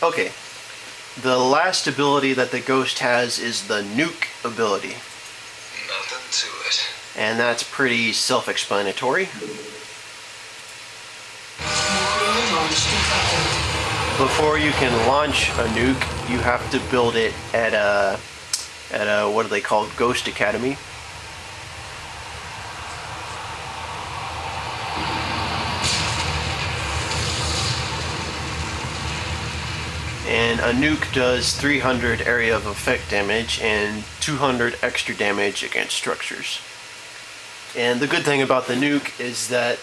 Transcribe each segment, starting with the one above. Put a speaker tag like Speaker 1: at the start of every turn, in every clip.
Speaker 1: Okay, the last ability that the Ghost has is the nuke ability.
Speaker 2: Nothing to it.
Speaker 1: And that's pretty self-explanatory. Before you can launch a nuke, you have to build it at a what are they called? Ghost Academy. And a nuke does 300 area of effect damage and 200 extra damage against structures. And the good thing about the nuke is that,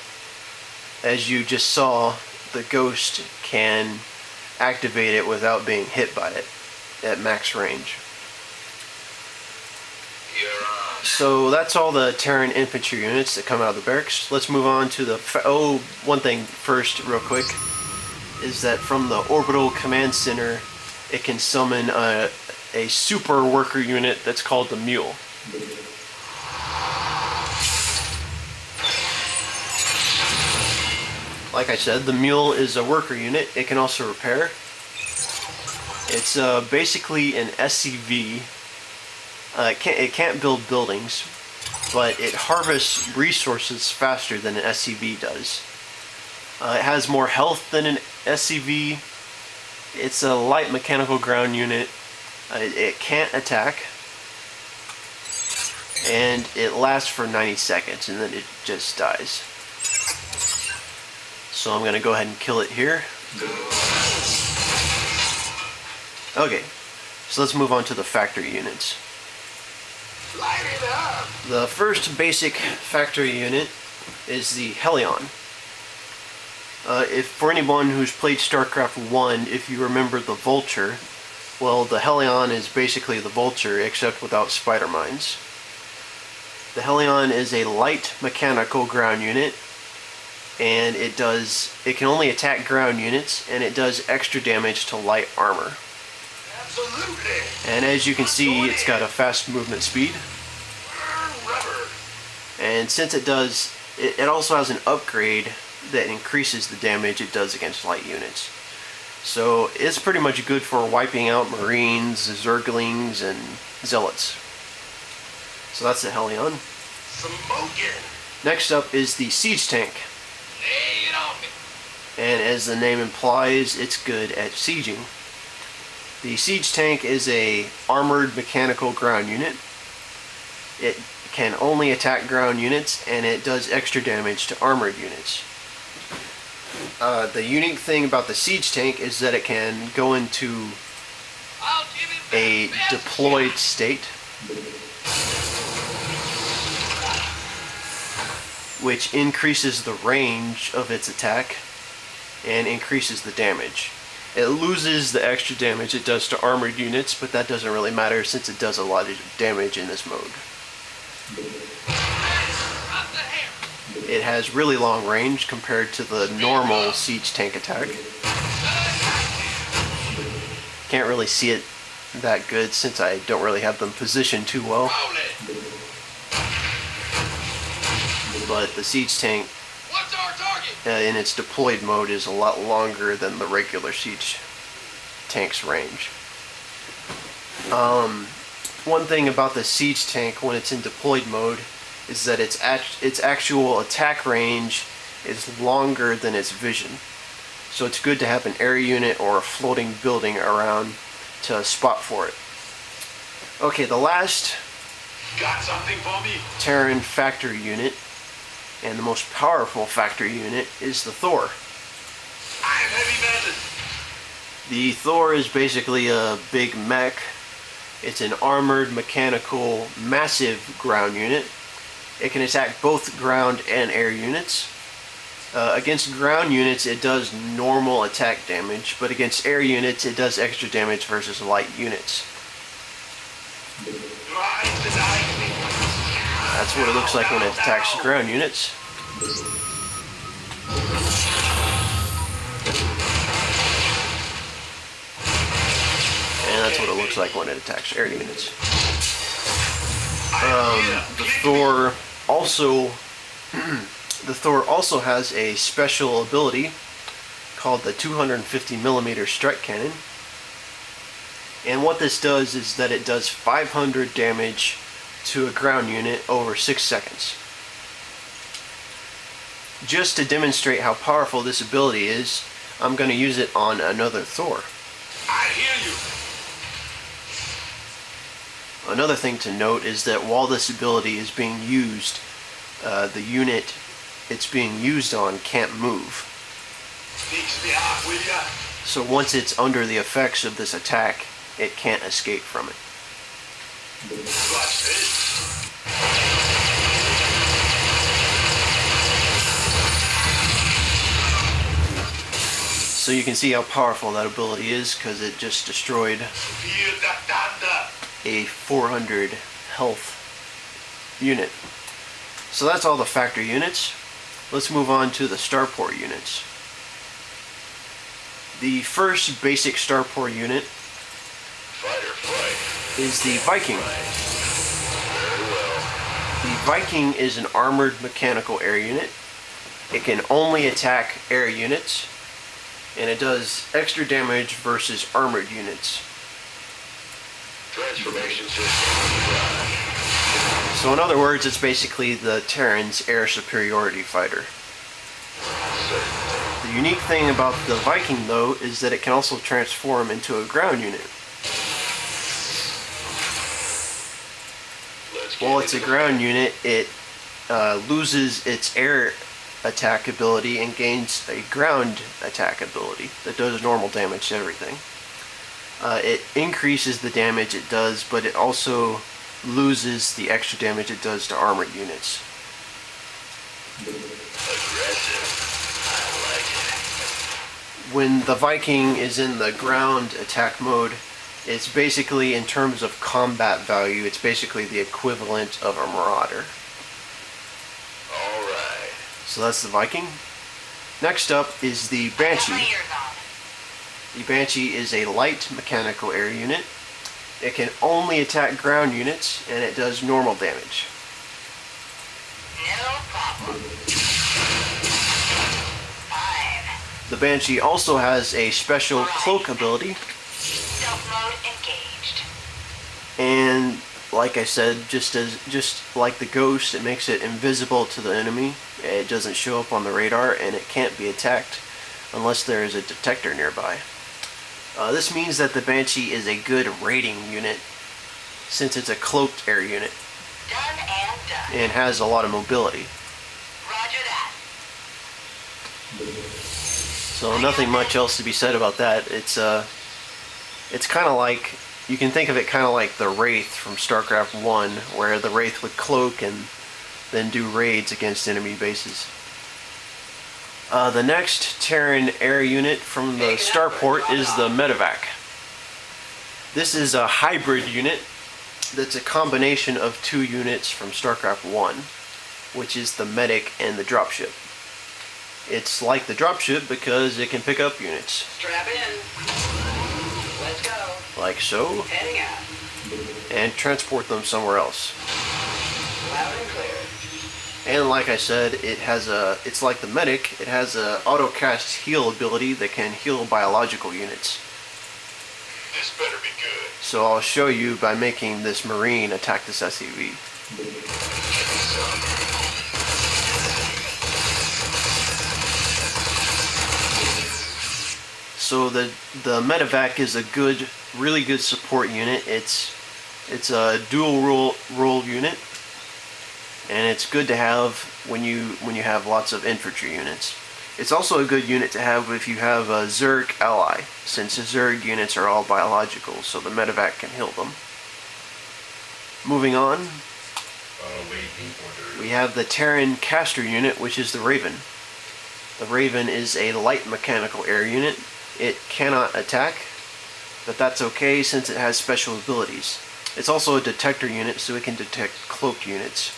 Speaker 1: as you just saw, the Ghost can activate it without being hit by it at max range. So that's all the Terran infantry units that come out of the barracks. Let's move on to the... one thing first, real quick, is that from the orbital command center, it can summon a super worker unit that's called the Mule. Like I said, the Mule is a worker unit. It can also repair. It's basically an SCV. It can't build buildings, but it harvests resources faster than an SCV does. It has more health than an SCV. It's a light mechanical ground unit. It can't attack. And it lasts for 90 seconds and then it just dies. So I'm going to go ahead and kill it here. Okay, so let's move on to the factory units.
Speaker 2: Light it up.
Speaker 1: The first basic factory unit is the Helion. If for anyone who's played StarCraft 1, if you remember the Vulture, well, the Helion is basically the Vulture except without spider mines. The Helion is a light mechanical ground unit, and it can only attack ground units, and it does extra damage to light armor.
Speaker 2: Absolutely.
Speaker 1: And as you can see, it's got a fast movement speed.
Speaker 2: Rubber.
Speaker 1: And since it does, it also has an upgrade that increases the damage it does against light units. So it's pretty much good for wiping out Marines, Zerglings, and Zealots. So that's the Helion.
Speaker 2: Smoking.
Speaker 1: Next up is the Siege Tank.
Speaker 2: Lay it on me.
Speaker 1: And as the name implies, it's good at sieging. The Siege Tank is a armored mechanical ground unit. It can only attack ground units, and it does extra damage to armored units. The unique thing about the Siege Tank is that it can go into a deployed state, which increases the range of its attack and increases the damage. It loses the extra damage it does to armored units, but that doesn't really matter since it does a lot of damage in this mode. It has really long range compared to the normal Siege Tank attack. Can't really see it that good since I don't really have them positioned too well. But the Siege Tank in its deployed mode is a lot longer than the regular Siege Tank's range. One thing about the Siege Tank when it's in deployed mode is that its actual attack range is longer than its vision. So it's good to have an air unit or a floating building around to spot for it. Okay, the last
Speaker 2: Got something for me?
Speaker 1: Terran factory unit, and the most powerful factory unit, is the Thor.
Speaker 2: I'm heavy-handed.
Speaker 1: The Thor is basically a big mech. It's an armored, mechanical, massive ground unit. It can attack both ground and air units. Against ground units, it does normal attack damage, but against air units, it does extra damage versus light units. That's what it looks like when it attacks ground units. And that's what it looks like when it attacks air units. The Thor also has a special ability called the 250 millimeter strike cannon. And what this does is that it does 500 damage to a ground unit over 6 seconds. Just to demonstrate how powerful this ability is, I'm going to use it on another Thor.
Speaker 2: I hear you.
Speaker 1: Another thing to note is that while this ability is being used, the unit it's being used on can't move.
Speaker 2: Fix me up, will ya?
Speaker 1: So once it's under the effects of this attack, it can't escape from it.
Speaker 2: Watch this.
Speaker 1: So you can see how powerful that ability is because it just destroyed
Speaker 2: Feel the thunder.
Speaker 1: a 400 health unit. So that's all the factory units. Let's move on to the starport units. The first basic starport unit
Speaker 2: Fight or flight.
Speaker 1: is the Viking.
Speaker 2: Very well.
Speaker 1: The Viking is an armored mechanical air unit. It can only attack air units, and it does extra damage versus armored units.
Speaker 2: Transformation system.
Speaker 1: So in other words, it's basically the Terran's air superiority fighter.
Speaker 2: Certain.
Speaker 1: The unique thing about the Viking, though, is that it can also transform into a ground unit.
Speaker 2: Let's get
Speaker 1: While it's a
Speaker 2: into
Speaker 1: ground unit, it loses its air attack ability and gains a ground attack ability that does normal damage to everything. It increases the damage it does, but it also loses the extra damage it does to armored units.
Speaker 2: aggressive. I like it.
Speaker 1: When the Viking is in the ground attack mode, it's basically, in terms of combat value, it's basically the equivalent of a Marauder.
Speaker 2: All right.
Speaker 1: So that's the Viking. Next up is the Banshee. The Banshee is a light mechanical air unit. It can only attack ground units, and it does normal damage.
Speaker 3: No problem. 5.
Speaker 1: The Banshee also has a special cloak ability,
Speaker 3: Stealth mode engaged.
Speaker 1: and like I said, just like the Ghost, it makes it invisible to the enemy. It doesn't show up on the radar, and it can't be attacked unless there is a detector nearby. This means that the Banshee is a good raiding unit, since it's a cloaked air unit
Speaker 3: Done and done.
Speaker 1: and has a lot of mobility.
Speaker 3: Roger that.
Speaker 1: So nothing much else to be said about that. It's kind of like, you can think of it kind of like the Wraith from StarCraft 1, where the Wraith would cloak and then do raids against enemy bases. The next Terran air unit from the starport is the Medevac. This is a hybrid unit that's a combination of two units from StarCraft 1, which is the medic and the dropship. It's like the dropship because it can pick up units,
Speaker 3: Strap in. Let's go.
Speaker 1: like so,
Speaker 3: Heading out.
Speaker 1: and transport them somewhere else.
Speaker 3: Loud and clear.
Speaker 1: And like I said, it's like the medic, it has a auto-cast heal ability that can heal biological units.
Speaker 2: This better be good.
Speaker 1: So I'll show you by making this Marine attack this SUV. So the Medevac is a really good support unit. It's a dual role unit, and it's good to have when you have lots of infantry units. It's also a good unit to have if you have a Zerg ally, since the Zerg units are all biological, so the Medevac can heal them. Moving on, we have the Terran caster unit, which is the Raven. The Raven is a light mechanical air unit. It cannot attack, but that's okay since it has special abilities. It's also a detector unit, so it can detect cloaked units.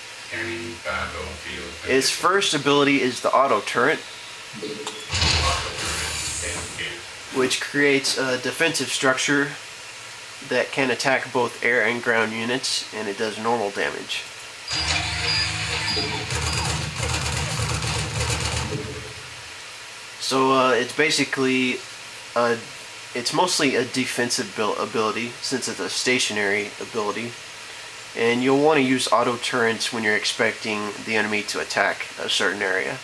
Speaker 1: Its first ability is the auto turret, which creates a defensive structure that can attack both air and ground units, and it does normal damage. So it's basically, it's mostly a defensive ability since it's a stationary ability. And you'll want to use auto turrets when you're expecting the enemy to attack a certain area.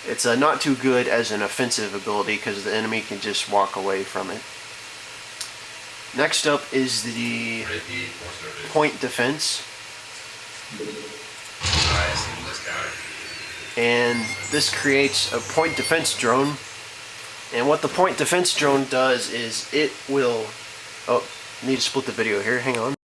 Speaker 1: It's not too good as an offensive ability because the enemy can just walk away from it. Next up is the point defense. And this creates a point defense drone. And what the point defense drone does is it will... Oh, need to split the video here, hang on.